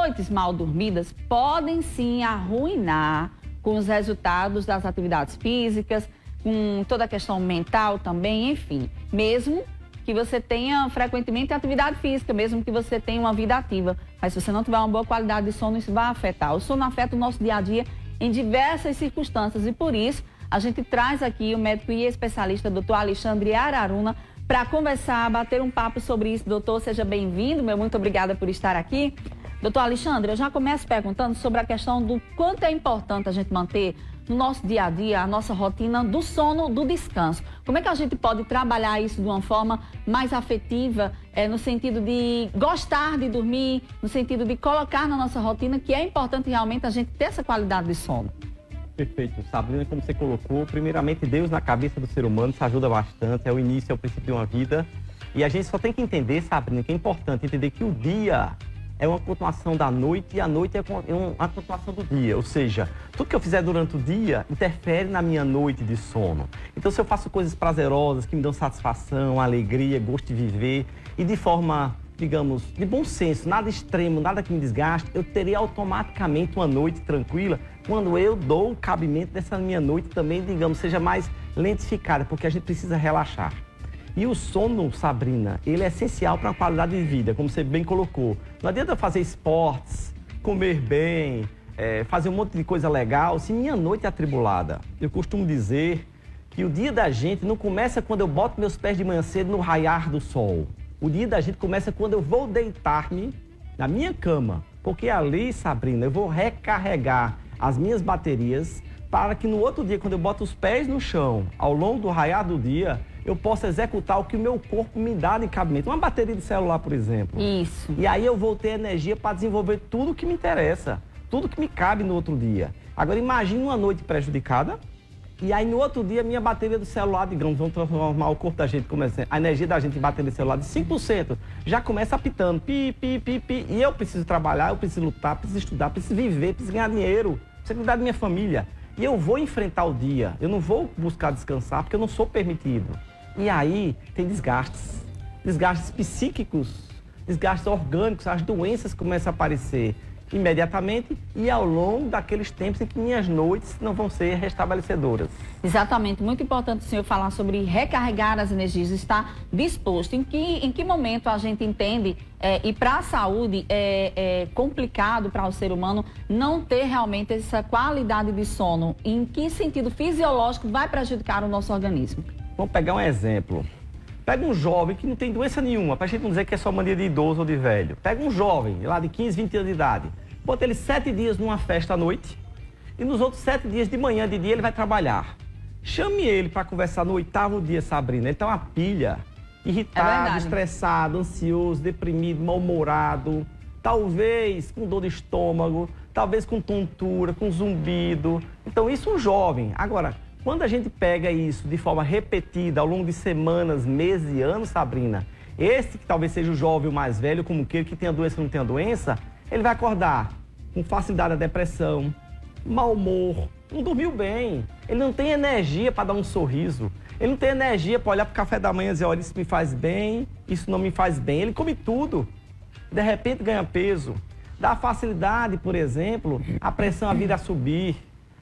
noites mal dormidas podem sim arruinar com os resultados das atividades físicas, com toda a questão mental também, enfim. Mesmo que você tenha frequentemente atividade física, mesmo que você tenha uma vida ativa. Mas se você não tiver uma boa qualidade de sono, isso vai afetar. O sono afeta o nosso dia a dia em diversas circunstâncias e por isso a gente traz aqui o médico e especialista, Dr. Alexandre Araruna, para conversar, bater um papo sobre isso. Doutor, seja bem-vindo, muito obrigada por estar aqui. Doutor Alexandre, eu já começo perguntando sobre a questão do quanto é importante a gente manter no nosso dia a dia a nossa rotina do sono, do descanso. Como é que a gente pode trabalhar isso de uma forma mais afetiva, no sentido de gostar de dormir, no sentido de colocar na nossa rotina que é importante realmente a gente ter essa qualidade de sono? Perfeito, Sabrina, como você colocou, primeiramente Deus na cabeça do ser humano, isso ajuda bastante, é o início, é o princípio de uma vida. E a gente só tem que entender, Sabrina, que é importante entender que o dia é uma continuação da noite e a noite é uma continuação do dia. Ou seja, tudo que eu fizer durante o dia interfere na minha noite de sono. Então, se eu faço coisas prazerosas, que me dão satisfação, alegria, gosto de viver e de forma, digamos, de bom senso, nada extremo, nada que me desgaste, eu terei automaticamente uma noite tranquila quando eu dou o cabimento dessa minha noite também, digamos, seja mais lentificada, porque a gente precisa relaxar. E o sono, Sabrina, ele é essencial para a qualidade de vida, como você bem colocou. Não adianta eu fazer esportes, comer bem, fazer um monte de coisa legal, se minha noite é atribulada. Eu costumo dizer que o dia da gente não começa quando eu boto meus pés de manhã cedo no raiar do sol. O dia da gente começa quando eu vou deitar-me na minha cama, porque ali, Sabrina, eu vou recarregar as minhas baterias para que no outro dia, quando eu boto os pés no chão, ao longo do raiar do dia, eu possa executar o que o meu corpo me dá de cabimento. Uma bateria de celular, por exemplo. Isso. E aí eu vou ter energia para desenvolver tudo que me interessa, tudo que me cabe no outro dia. Agora, imagine uma noite prejudicada, e aí no outro dia, minha bateria do celular, digamos, vamos transformar o corpo da gente, como a energia da gente em bateria do celular de 5%, já começa apitando, pi, pi, pi, pi. E eu preciso trabalhar, eu preciso lutar, preciso estudar, preciso viver, preciso ganhar dinheiro, preciso cuidar da minha família. E eu vou enfrentar o dia, eu não vou buscar descansar, porque eu não sou permitido. E aí tem desgastes, desgastes psíquicos, desgastes orgânicos, as doenças começam a aparecer imediatamente e ao longo daqueles tempos em que minhas noites não vão ser restabelecedoras. Exatamente, muito importante o senhor falar sobre recarregar as energias, estar disposto. Em que momento a gente entende, e para a saúde é complicado para o ser humano não ter realmente essa qualidade de sono? Em que sentido fisiológico vai prejudicar o nosso organismo? Vamos pegar um exemplo. Pega um jovem que não tem doença nenhuma, para a gente não dizer que é só mania de idoso ou de velho. Pega um jovem, lá de 15, 20 anos de idade, bota ele 7 dias numa festa à noite e nos outros 7 dias de manhã, de dia, ele vai trabalhar. Chame ele para conversar no 8º dia, Sabrina. Ele está uma pilha, irritado, estressado, ansioso, deprimido, mal-humorado, talvez com dor de estômago, talvez com tontura, com zumbido. Então isso um jovem. Agora, quando a gente pega isso de forma repetida ao longo de semanas, meses e anos, Sabrina, esse que talvez seja o jovem o mais velho, como aquele que tem a doença ou não tem a doença, ele vai acordar com facilidade da depressão, mau humor, não dormiu bem, ele não tem energia para dar um sorriso, ele não tem energia para olhar para o café da manhã e dizer, olha, isso me faz bem, isso não me faz bem. Ele come tudo, de repente ganha peso, dá facilidade, por exemplo, a pressão vir a subir,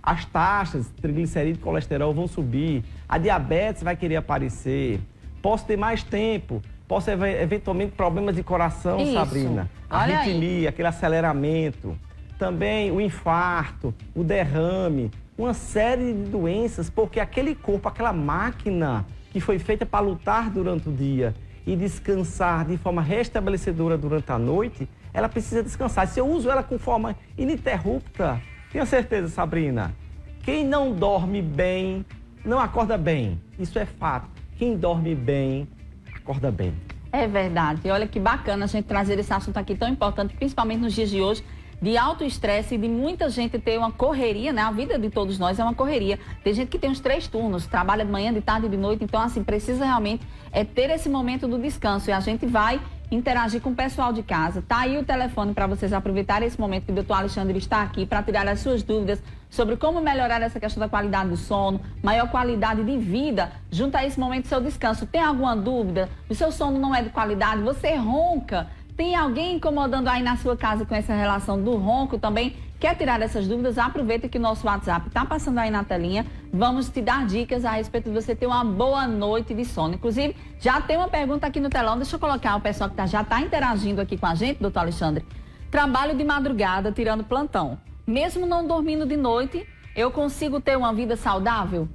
as taxas, triglicerídeos e colesterol vão subir, a diabetes vai querer aparecer, posso ter mais tempo, posso eventualmente problemas de coração, isso, Sabrina, a arritmia, aquele aceleramento, também o infarto, o derrame, uma série de doenças, porque aquele corpo, aquela máquina que foi feita para lutar durante o dia e descansar de forma restabelecedora durante a noite, ela precisa descansar. Se eu uso ela com forma ininterrupta, tenha certeza, Sabrina, quem não dorme bem, não acorda bem. Isso é fato. Quem dorme bem, acorda bem. É verdade. E olha que bacana a gente trazer esse assunto aqui tão importante, principalmente nos dias de hoje, de alto estresse e de muita gente ter uma correria, né? A vida de todos nós é uma correria. Tem gente que tem os 3 turnos, trabalha de manhã, de tarde e de noite. Então, assim, precisa realmente ter esse momento do descanso. E a gente vai interagir com o pessoal de casa. Tá aí o telefone para vocês aproveitarem esse momento que o Dr. Alexandre está aqui para tirar as suas dúvidas sobre como melhorar essa questão da qualidade do sono, maior qualidade de vida, junto a esse momento do seu descanso. Tem alguma dúvida? O seu sono não é de qualidade? Você ronca? Tem alguém incomodando aí na sua casa com essa relação do ronco também? Quer tirar essas dúvidas? Aproveita que o nosso WhatsApp está passando aí na telinha. Vamos te dar dicas a respeito de você ter uma boa noite de sono. Inclusive, já tem uma pergunta aqui no telão. Deixa eu colocar o pessoal que já está interagindo aqui com a gente, doutor Alexandre. Trabalho de madrugada, tirando plantão. Mesmo não dormindo de noite, eu consigo ter uma vida saudável?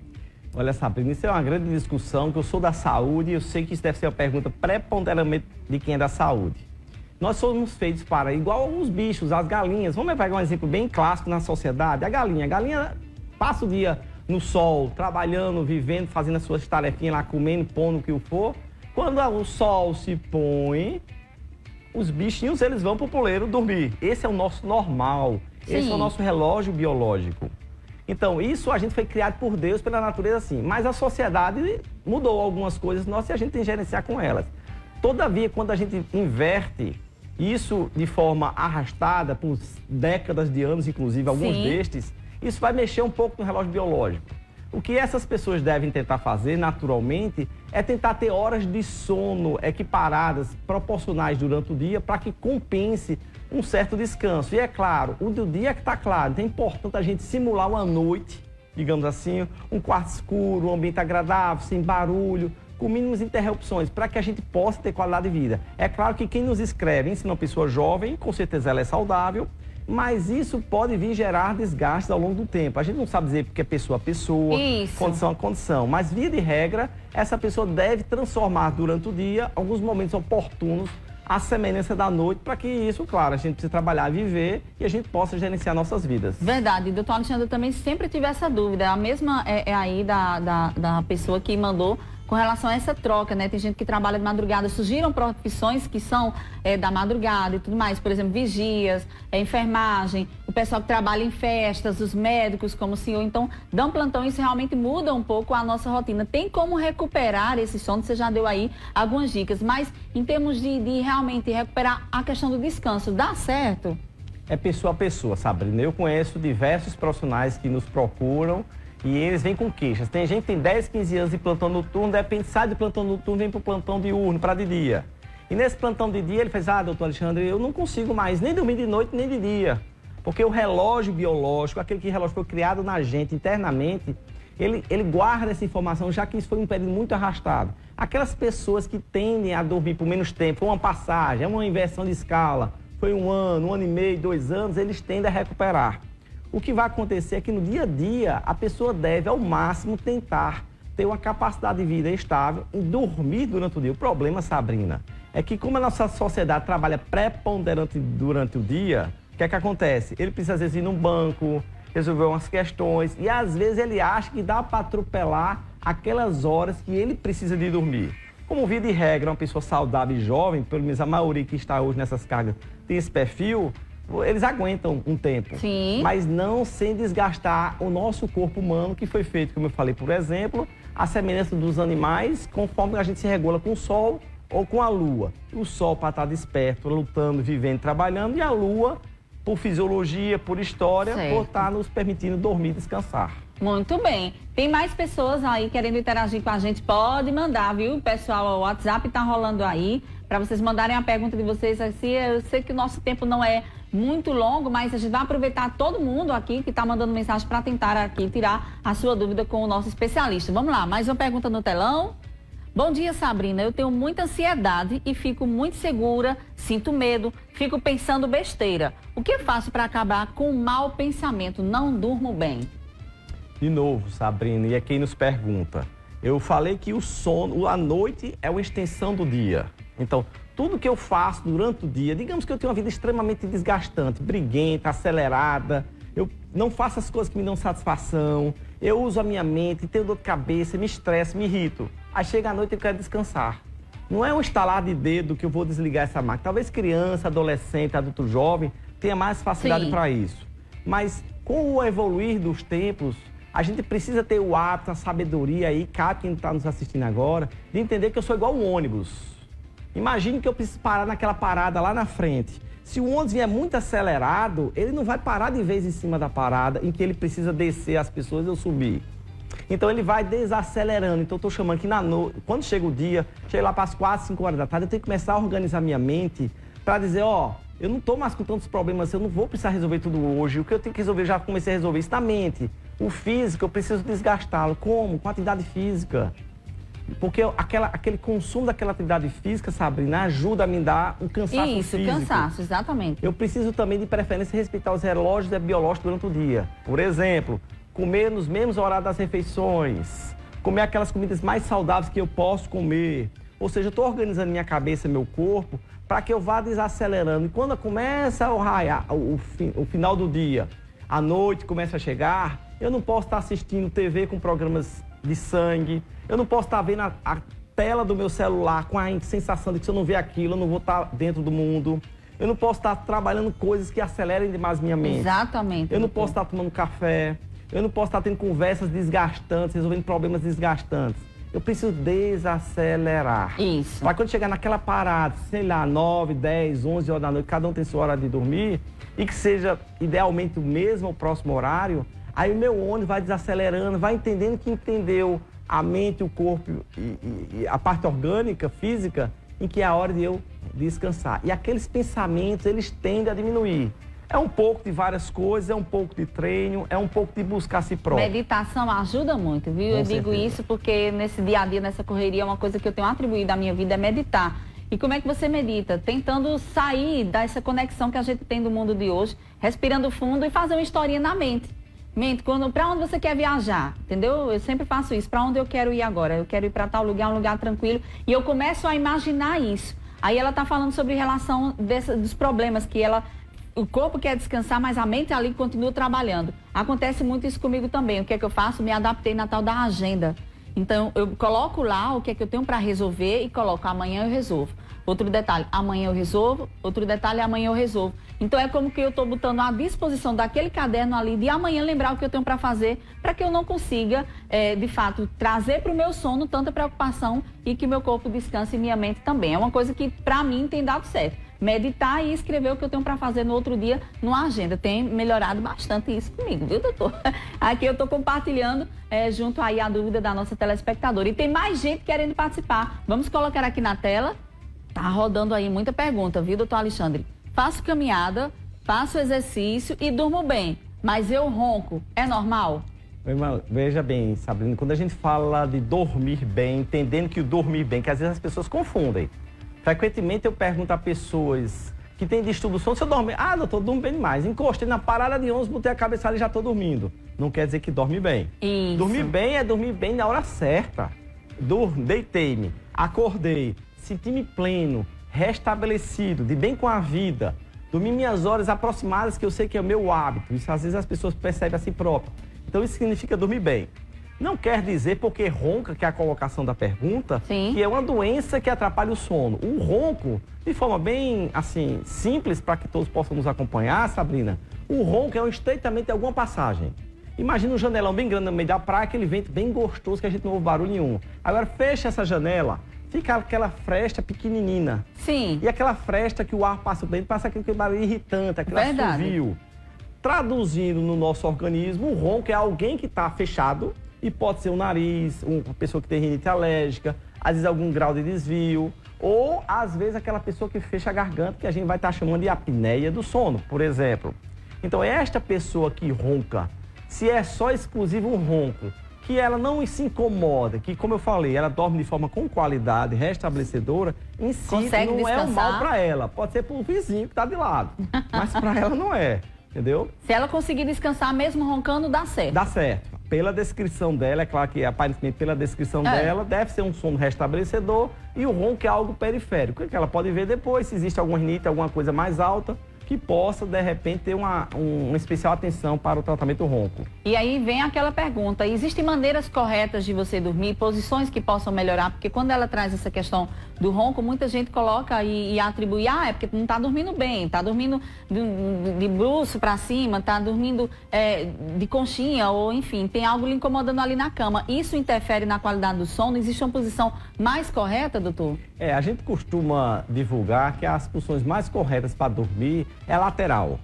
Olha, Sabrina, isso é uma grande discussão, que eu sou da saúde e eu sei que isso deve ser uma pergunta preponderantemente de quem é da saúde. Nós somos feitos para, igual os bichos, as galinhas. Vamos pegar um exemplo bem clássico na sociedade. A galinha passa o dia no sol, trabalhando, vivendo, fazendo as suas tarefinhas lá, comendo, pondo o que for. Quando o sol se põe, os bichinhos, eles vão pro puleiro dormir. Esse é o nosso normal. Sim. Esse é o nosso relógio biológico. Então, isso a gente foi criado por Deus, pela natureza, assim. Mas a sociedade mudou algumas coisas nossas e a gente tem que gerenciar com elas. Todavia, quando a gente inverte isso de forma arrastada por décadas de anos, inclusive alguns destes, isso vai mexer um pouco no relógio biológico. O que essas pessoas devem tentar fazer, naturalmente, é tentar ter horas de sono equiparadas, proporcionais durante o dia, para que compense um certo descanso. E é claro, o do dia é que está claro, então é importante a gente simular uma noite, digamos assim, um quarto escuro, um ambiente agradável, sem barulho, com mínimas interrupções, para que a gente possa ter qualidade de vida. É claro que quem nos escreve, se é uma pessoa jovem, com certeza ela é saudável, mas isso pode vir gerar desgastes ao longo do tempo. A gente não sabe dizer porque é pessoa a pessoa, condição a condição, mas via de regra, essa pessoa deve transformar durante o dia alguns momentos oportunos à semelhança da noite, para que isso, claro, a gente precisa trabalhar, viver e a gente possa gerenciar nossas vidas. Verdade, doutor Alexandre, eu também sempre tive essa dúvida, a mesma aí da pessoa que mandou com relação a essa troca, né? Tem gente que trabalha de madrugada, surgiram profissões que são da madrugada e tudo mais, por exemplo, vigias, enfermagem, o pessoal que trabalha em festas, os médicos como o senhor, então dão plantão, isso realmente muda um pouco a nossa rotina. Tem como recuperar esse sono? Você já deu aí algumas dicas, mas em termos de realmente recuperar a questão do descanso, dá certo? É pessoa a pessoa, Sabrina. Eu conheço diversos profissionais que nos procuram e eles vêm com queixas. Tem gente que tem 10, 15 anos de plantão noturno, de repente sai do plantão noturno, vem para o plantão diurno, para de dia. E nesse plantão de dia ele faz, doutor Alexandre, eu não consigo mais nem dormir de noite nem de dia. Porque o relógio biológico, aquele relógio foi criado na gente internamente, ele guarda essa informação, já que isso foi um período muito arrastado. Aquelas pessoas que tendem a dormir por menos tempo, uma passagem, uma inversão de escala, foi 1 ano, 1 ano e meio, 2 anos, eles tendem a recuperar. O que vai acontecer é que no dia a dia a pessoa deve ao máximo tentar ter uma capacidade de vida estável e dormir durante o dia. O problema, Sabrina, é que como a nossa sociedade trabalha preponderante durante o dia, o que é que acontece? Ele precisa às vezes ir num banco, resolver umas questões e às vezes ele acha que dá para atropelar aquelas horas que ele precisa de dormir. Como via de regra, uma pessoa saudável e jovem, pelo menos a maioria que está hoje nessas cargas tem esse perfil, eles aguentam um tempo, mas não sem desgastar o nosso corpo humano, que foi feito, como eu falei, por exemplo, a semelhança dos animais, conforme a gente se regula com o sol ou com a lua. O sol para estar desperto, lutando, vivendo, trabalhando, e a lua, por fisiologia, por história, por estar nos permitindo dormir e descansar. Muito bem. Tem mais pessoas aí querendo interagir com a gente, pode mandar, viu? Pessoal, o WhatsApp tá rolando aí, para vocês mandarem a pergunta de vocês. Assim, eu sei que o nosso tempo não é muito longo, mas a gente vai aproveitar todo mundo aqui que está mandando mensagem para tentar aqui tirar a sua dúvida com o nosso especialista. Vamos lá, mais uma pergunta no telão. Bom dia, Sabrina. Eu tenho muita ansiedade e fico muito segura, sinto medo, fico pensando besteira. O que eu faço para acabar com o mau pensamento? Não durmo bem. De novo, Sabrina, e é quem nos pergunta. Eu falei que o sono, a noite é uma extensão do dia. Então, tudo que eu faço durante o dia, digamos que eu tenho uma vida extremamente desgastante, briguenta, acelerada, eu não faço as coisas que me dão satisfação, eu uso a minha mente, tenho dor de cabeça, me estresso, me irrito. Aí chega a noite e eu quero descansar. Não é um estalar de dedo que eu vou desligar essa máquina. Talvez criança, adolescente, adulto jovem tenha mais facilidade para isso. Mas com o evoluir dos tempos, a gente precisa ter o hábito, a sabedoria aí, cabe quem está nos assistindo agora, de entender que eu sou igual um ônibus. Imagine que eu preciso parar naquela parada lá na frente. Se o ônibus vier muito acelerado, ele não vai parar de vez em cima da parada em que ele precisa descer as pessoas e eu subir. Então ele vai desacelerando. Então eu estou chamando que quando chega o dia, chega lá para as 4, 5 horas da tarde, eu tenho que começar a organizar minha mente para dizer, ó, eu não estou mais com tantos problemas, eu não vou precisar resolver tudo hoje. O que eu tenho que resolver, já comecei a resolver isso na mente. O físico, eu preciso desgastá-lo. Como? Com atividade física. Porque aquele consumo daquela atividade física, Sabrina, ajuda a me dar um cansaço físico. Isso, cansaço, exatamente. Eu preciso também, de preferência, respeitar os relógios biológicos durante o dia. Por exemplo, comer nos mesmos horários das refeições, comer aquelas comidas mais saudáveis que eu posso comer. Ou seja, eu estou organizando minha cabeça, meu corpo, para que eu vá desacelerando. E quando começa a raiar o final do dia, a noite começa a chegar, eu não posso estar assistindo TV com programas de sangue, eu não posso estar vendo a tela do meu celular com a sensação de que se eu não ver aquilo, eu não vou estar dentro do mundo. Eu não posso estar trabalhando coisas que acelerem demais minha mente. Exatamente. Eu não posso estar tomando café, eu não posso estar tendo conversas desgastantes, resolvendo problemas desgastantes. Eu preciso desacelerar. Isso. Para quando chegar naquela parada, sei lá, 9, 10, 11 horas da noite, cada um tem sua hora de dormir, e que seja idealmente o mesmo o próximo horário, aí o meu ônibus vai desacelerando, vai entendendo que entendeu a mente, o corpo e a parte orgânica, física, em que é a hora de eu descansar. E aqueles pensamentos, eles tendem a diminuir. É um pouco de várias coisas, é um pouco de treino, é um pouco de buscar a si próprio. Meditação ajuda muito, viu? Eu digo isso porque nesse dia a dia, nessa correria, uma coisa que eu tenho atribuído à minha vida é meditar. E como é que você medita? Tentando sair dessa conexão que a gente tem do mundo de hoje, respirando fundo e fazer uma historinha na mente. Para onde você quer viajar, entendeu? Eu sempre faço isso. Para onde eu quero ir agora? Eu quero ir para tal lugar, um lugar tranquilo. E eu começo a imaginar isso. Aí ela está falando sobre relação dos problemas que o corpo quer descansar, mas a mente ali continua trabalhando. Acontece muito isso comigo também. O que é que eu faço? Me adaptei na tal da agenda. Então, eu coloco lá o que é que eu tenho para resolver e coloco amanhã eu resolvo. Outro detalhe, amanhã eu resolvo. Outro detalhe, amanhã eu resolvo. Então, é como que eu estou botando à disposição daquele caderno ali de amanhã lembrar o que eu tenho para fazer, para que eu não consiga, de fato, trazer para o meu sono tanta preocupação e que meu corpo descanse e minha mente também. É uma coisa que, para mim, tem dado certo. Meditar e escrever o que eu tenho para fazer no outro dia numa agenda. Tem melhorado bastante isso comigo, viu, doutor? Aqui eu estou compartilhando junto aí a dúvida da nossa telespectadora. E tem mais gente querendo participar. Vamos colocar aqui na tela. Tá rodando aí muita pergunta, viu, doutor Alexandre? Faço caminhada, faço exercício e durmo bem, mas eu ronco. É normal? Veja bem, Sabrina, quando a gente fala de dormir bem, entendendo que o dormir bem, que às vezes as pessoas confundem. Frequentemente eu pergunto a pessoas que têm distúrbio do sono, se eu dormir, doutor, eu durmo bem demais. Encostei na parada de ônibus, botei a cabeça ali e já estou dormindo. Não quer dizer que dorme bem. Isso. Dormir bem é dormir bem na hora certa. Deitei-me, acordei, senti-me pleno, restabelecido, de bem com a vida. Dormi minhas horas aproximadas, que eu sei que é o meu hábito. Isso às vezes as pessoas percebem a si próprias. Então isso significa dormir bem. Não quer dizer, porque ronca, que é a colocação da pergunta, sim, que é uma doença que atrapalha o sono. O ronco, de forma bem, assim, simples, para que todos possam nos acompanhar, Sabrina, o ronco é um estreitamento de alguma passagem. Imagina um janelão bem grande no meio da praia, aquele vento bem gostoso que a gente não ouve barulho nenhum. Agora fecha essa janela, fica aquela fresta pequenininha. Sim. E aquela fresta que o ar passa por dentro, passa aquele barulho irritante, aquele assovio. Traduzindo no nosso organismo, o ronco é alguém que está fechado, e pode ser o nariz, uma pessoa que tem rinite alérgica, às vezes algum grau de desvio, ou às vezes aquela pessoa que fecha a garganta, que a gente vai estar chamando de apneia do sono, por exemplo. Então, esta pessoa que ronca, se é só exclusivo um ronco, que ela não se incomoda, que, como eu falei, ela dorme de forma com qualidade, restabelecedora, em si consegue não descansar. É um mal para ela. Pode ser para o vizinho que está de lado, mas para ela não é, entendeu? Se ela conseguir descansar mesmo roncando, dá certo. Dá certo. Pela descrição dela, é claro que aparentemente pela descrição dela, deve ser um sono restabelecedor e o ronco é algo periférico, que ela pode ver depois se existe alguma rinite, alguma coisa mais alta, que possa, de repente, ter uma especial atenção para o tratamento ronco. E aí vem aquela pergunta, existem maneiras corretas de você dormir, posições que possam melhorar? Porque quando ela traz essa questão do ronco, muita gente coloca e atribui, é porque não está dormindo bem, está dormindo de bruço para cima, está dormindo de conchinha, ou enfim, tem algo lhe incomodando ali na cama. Isso interfere na qualidade do sono? Existe uma posição mais correta, doutor? A gente costuma divulgar que as posições mais corretas para dormir é lateral.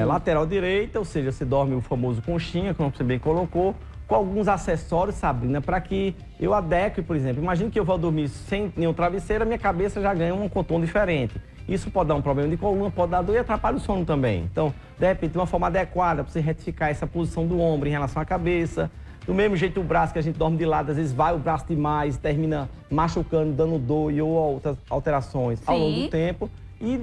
Lateral direita, ou seja, você dorme o famoso conchinha, como você bem colocou, com alguns acessórios, Sabrina, para que eu adeque, por exemplo. Imagina que eu vou dormir sem nenhum travesseiro, a minha cabeça já ganha um contorno diferente. Isso pode dar um problema de coluna, pode dar dor e atrapalha o sono também. Então, de repente, de uma forma adequada, para você retificar essa posição do ombro em relação à cabeça. Do mesmo jeito, o braço, que a gente dorme de lado, às vezes vai o braço demais, termina machucando, dando dor e ou outras alterações ao longo do tempo. E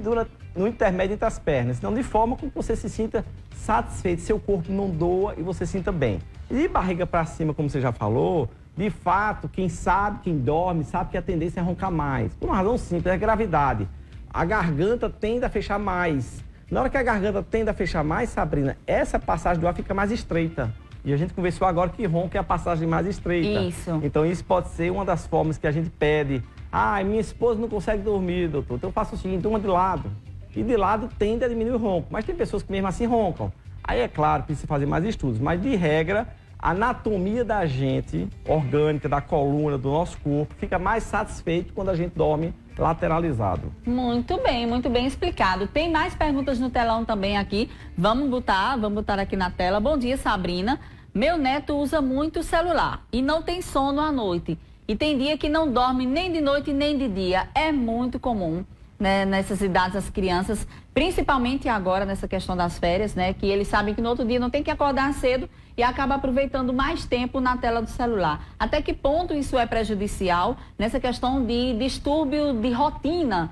no intermédio entre as pernas. Então, de forma com que você se sinta satisfeito, seu corpo não doa e você sinta bem. E de barriga para cima, como você já falou, de fato, quem sabe, quem dorme, sabe que a tendência é roncar mais. Por uma razão simples, é gravidade. A garganta tende a fechar mais. Na hora que a garganta tende a fechar mais, Sabrina, essa passagem do ar fica mais estreita. E a gente conversou agora que ronca é a passagem mais estreita. Isso. Então, isso pode ser uma das formas que a gente pede. Ah, minha esposa não consegue dormir, doutor. Então, eu faço o seguinte, durma de lado. E de lado tende a diminuir o ronco. Mas tem pessoas que mesmo assim roncam. Aí, é claro, precisa fazer mais estudos. Mas, de regra, a anatomia da gente, orgânica, da coluna, do nosso corpo, fica mais satisfeito quando a gente dorme lateralizado. Muito bem explicado. Tem mais perguntas no telão também aqui. Vamos botar aqui na tela. Bom dia, Sabrina. Meu neto usa muito celular e não tem sono à noite. E tem dia que não dorme nem de noite nem de dia. É muito comum, né, nessas idades as crianças, principalmente agora nessa questão das férias, né, que eles sabem que no outro dia não tem que acordar cedo e acaba aproveitando mais tempo na tela do celular. Até que ponto isso é prejudicial nessa questão de distúrbio de rotina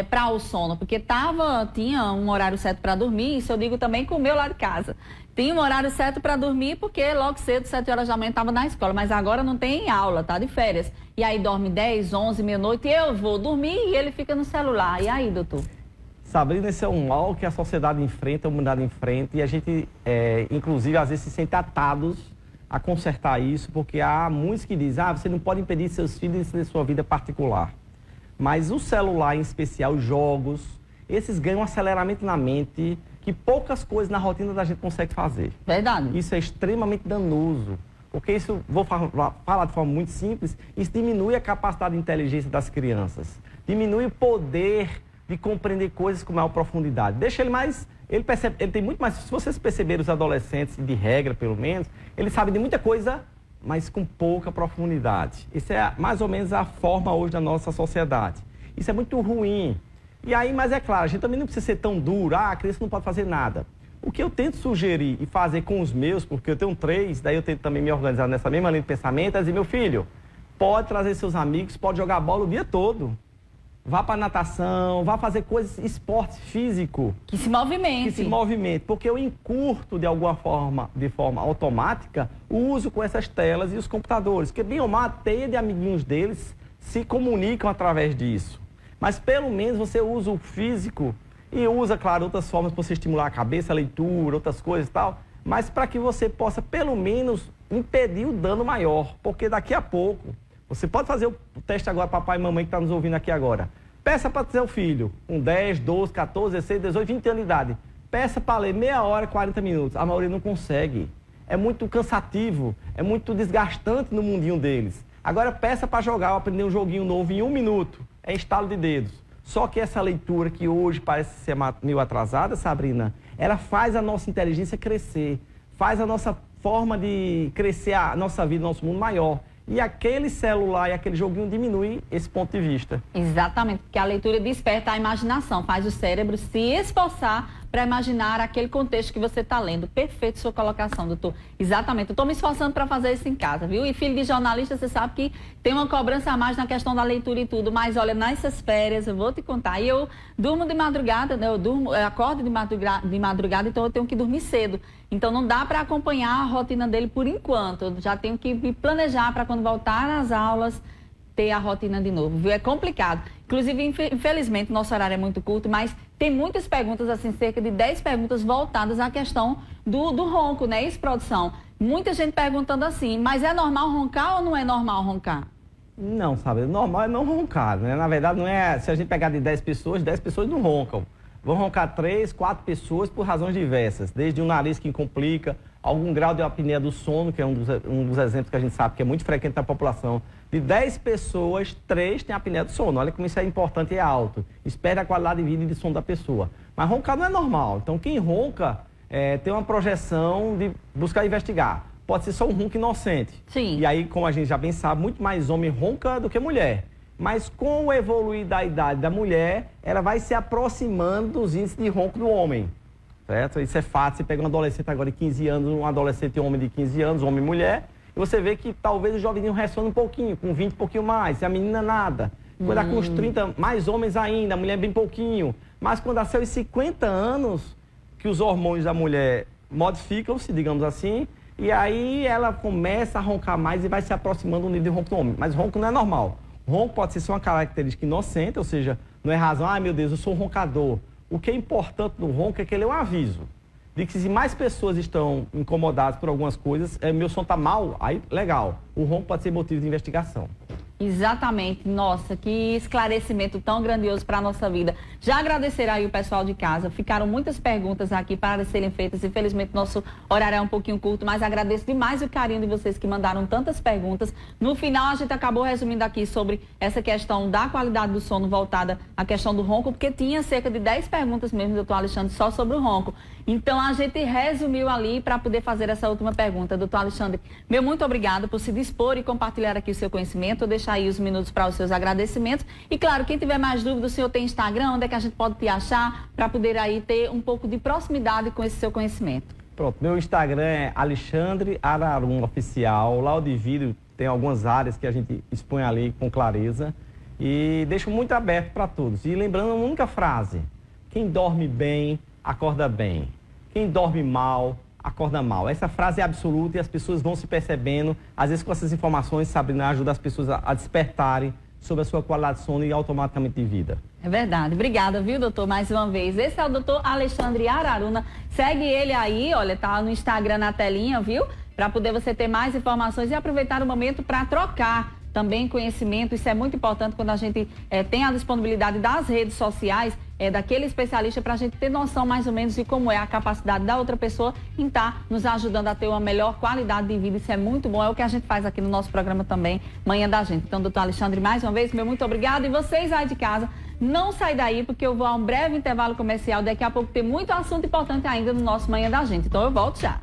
para o sono? Porque tinha um horário certo para dormir, isso eu digo também com o meu lá de casa. Tinha um horário certo para dormir porque logo cedo, 7 horas da manhã, estava na escola. Mas agora não tem aula, tá de férias. E aí dorme 10, 11, meia-noite, eu vou dormir e ele fica no celular. E aí, doutor? Sabrina, esse é um mal que a sociedade enfrenta, a humanidade enfrenta. E a gente, inclusive, às vezes se sente atados a consertar isso. Porque há muitos que dizem, você não pode impedir seus filhos de ter sua vida particular. Mas o celular, em especial, os jogos, esses ganham um aceleramento na mente que poucas coisas na rotina da gente consegue fazer. Verdade. Isso é extremamente danoso, porque isso, vou falar de forma muito simples, isso diminui a capacidade de inteligência das crianças, diminui o poder de compreender coisas com maior profundidade. Deixa ele mais, ele tem muito mais, se vocês perceberem os adolescentes, de regra pelo menos, eles sabem de muita coisa, mas com pouca profundidade. Isso é mais ou menos a forma hoje da nossa sociedade. Isso é muito ruim. E aí, mas é claro, a gente também não precisa ser tão duro, a criança não pode fazer nada. O que eu tento sugerir e fazer com os meus, porque eu tenho 3, daí eu tento também me organizar nessa mesma linha de pensamento, é dizer, meu filho, pode trazer seus amigos, pode jogar bola o dia todo. Vá para natação, vá fazer coisas, esporte físico. Que se movimente. Que se movimente, porque eu encurto de alguma forma, de forma automática, o uso com essas telas e os computadores. Porque bem ou mal, a teia de amiguinhos deles se comunicam através disso. Mas pelo menos você usa o físico e usa, claro, outras formas para você estimular a cabeça, a leitura, outras coisas e tal, mas para que você possa pelo menos impedir o dano maior, porque daqui a pouco, você pode fazer o teste agora, papai e mamãe que está nos ouvindo aqui agora, peça para seu filho, com 10, 12, 14, 16, 18, 20 anos de idade, peça para ler meia hora, 40 minutos, a maioria não consegue, é muito cansativo, é muito desgastante no mundinho deles. Agora peça para jogar ou aprender um joguinho novo em 1 minuto. É estalo de dedos. Só que essa leitura que hoje parece ser meio atrasada, Sabrina, ela faz a nossa inteligência crescer, faz a nossa forma de crescer a nossa vida, nosso mundo maior. E aquele celular e aquele joguinho diminui esse ponto de vista. Exatamente, porque a leitura desperta a imaginação, faz o cérebro se esforçar para imaginar aquele contexto que você está lendo. Perfeito sua colocação, doutor. Exatamente, eu estou me esforçando para fazer isso em casa, viu? E filho de jornalista, você sabe que tem uma cobrança a mais na questão da leitura e tudo, mas olha, nessas férias, eu vou te contar, e eu durmo de madrugada, né? Eu acordo de madrugada, então eu tenho que dormir cedo. Então não dá para acompanhar a rotina dele por enquanto, eu já tenho que me planejar para quando voltar às aulas, ter a rotina de novo, viu? É complicado. Inclusive, infelizmente, nosso horário é muito curto, mas tem muitas perguntas, assim, cerca de 10 perguntas voltadas à questão do ronco, né? Isso, produção. Muita gente perguntando assim, mas é normal roncar ou não é normal roncar? Não, sabe, normal é não roncar, né? Na verdade, não é, se a gente pegar de 10 pessoas não roncam. Vão roncar 3, 4 pessoas por razões diversas, desde um nariz que complica, algum grau de apneia do sono, que é um dos exemplos que a gente sabe que é muito frequente na população. De 10 pessoas, 3 têm apneia do sono. Olha como isso é importante e é alto. Espere a qualidade de vida e de sono da pessoa. Mas roncar não é normal. Então, quem ronca tem uma projeção de buscar investigar. pode ser só um ronco inocente. Sim. E aí, como a gente já bem sabe, muito mais homem ronca do que mulher. Mas com o evoluir da idade da mulher, ela vai se aproximando dos índices de ronco do homem. Certo? Isso é fato. Você pega um adolescente agora de 15 anos, um adolescente homem de 15 anos, homem e mulher, e você vê que talvez o jovenzinho ressone um pouquinho, com 20 um pouquinho mais, e a menina nada. Quando dá com uns 30, mais homens ainda, a mulher bem pouquinho. Mas quando dá seus 50 anos, que os hormônios da mulher modificam-se, digamos assim, e aí ela começa a roncar mais e vai se aproximando do nível de ronco do homem. Mas ronco não é normal. Ronco pode ser só uma característica inocente, ou seja, não é razão, ai meu Deus, eu sou um roncador. O que é importante no ronco é que ele é um aviso de que se mais pessoas estão incomodadas por algumas coisas, meu som está mal, aí legal. O ronco pode ser motivo de investigação. Exatamente. Nossa, que esclarecimento tão grandioso para a nossa vida. Já agradecer aí o pessoal de casa. Ficaram muitas perguntas aqui para serem feitas. Infelizmente, nosso horário é um pouquinho curto, mas agradeço demais o carinho de vocês que mandaram tantas perguntas. No final, a gente acabou resumindo aqui sobre essa questão da qualidade do sono voltada à questão do ronco, porque tinha cerca de 10 perguntas mesmo, doutor Alexandre, só sobre o ronco. Então, a gente resumiu ali para poder fazer essa última pergunta. Doutor Alexandre, meu muito obrigado por se dispor e compartilhar aqui o seu conhecimento. Eu deixar aí os minutos para os seus agradecimentos. E, claro, quem tiver mais dúvida, o senhor tem Instagram, onde é que a gente pode te achar para poder aí ter um pouco de proximidade com esse seu conhecimento? Pronto, meu Instagram é Alexandre Araruna Oficial. Lá eu divido, tem algumas áreas que a gente expõe ali com clareza. E deixo muito aberto para todos. E lembrando uma única frase: quem dorme bem, acorda bem. Quem dorme mal, acorda mal. Essa frase é absoluta e as pessoas vão se percebendo. Às vezes com essas informações, Sabrina, ajuda as pessoas a despertarem sobre a sua qualidade de sono e automaticamente de vida. É verdade. Obrigada, viu, doutor, mais uma vez. Esse é o doutor Alexandre Araruna. Segue ele aí, olha, tá no Instagram na telinha, viu? Para poder você ter mais informações e aproveitar o momento para trocar também conhecimento. Isso é muito importante quando a gente tem a disponibilidade das redes sociais, daquele especialista, para a gente ter noção mais ou menos de como é a capacidade da outra pessoa em estar nos ajudando a ter uma melhor qualidade de vida. Isso é muito bom, é o que a gente faz aqui no nosso programa também, Manhã da Gente. Então, doutor Alexandre, mais uma vez, meu muito obrigado. E vocês aí de casa, não sai daí, porque eu vou a um breve intervalo comercial. Daqui a pouco tem muito assunto importante ainda no nosso Manhã da Gente. Então, eu volto já.